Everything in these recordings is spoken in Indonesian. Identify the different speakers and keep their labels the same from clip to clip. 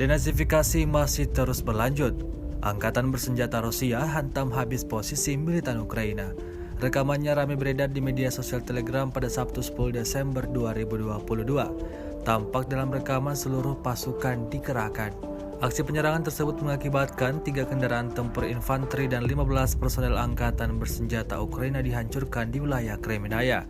Speaker 1: Denazifikasi masih terus berlanjut. Angkatan bersenjata Rusia hantam habis posisi militan Ukraina. Rekamannya ramai beredar di media sosial Telegram pada Sabtu 10 Desember 2022. Tampak dalam rekaman seluruh pasukan dikerahkan. Aksi penyerangan tersebut mengakibatkan 3 kendaraan tempur infanteri dan 15 personel angkatan bersenjata Ukraina dihancurkan di wilayah Kremenaya.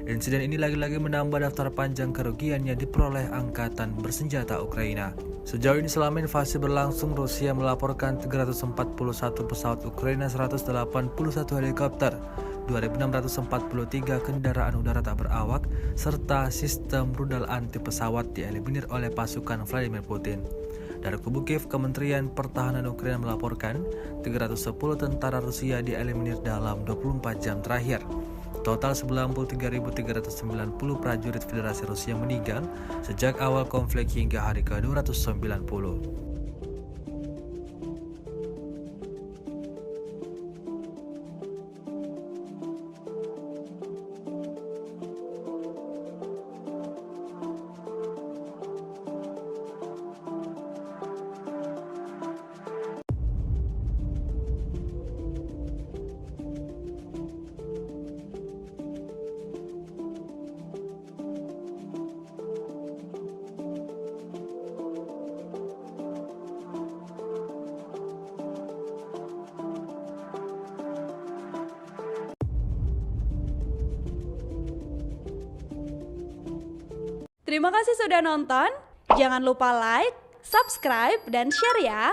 Speaker 1: Insiden ini lagi-lagi menambah daftar panjang kerugian yang diperoleh angkatan bersenjata Ukraina. Sejauh ini selama invasi berlangsung, Rusia melaporkan 341 pesawat Ukraina, 181 helikopter, 2.643 kendaraan udara tak berawak, serta sistem rudal anti pesawat dieliminir oleh pasukan Vladimir Putin. Dari kubu Kiev, Kementerian Pertahanan Ukraina melaporkan 310 tentara Rusia dieliminir dalam 24 jam terakhir. Total 93.390 prajurit Federasi Rusia meninggal sejak awal konflik hingga hari ke-290.
Speaker 2: Terima kasih sudah nonton. Jangan lupa like, subscribe, dan share ya.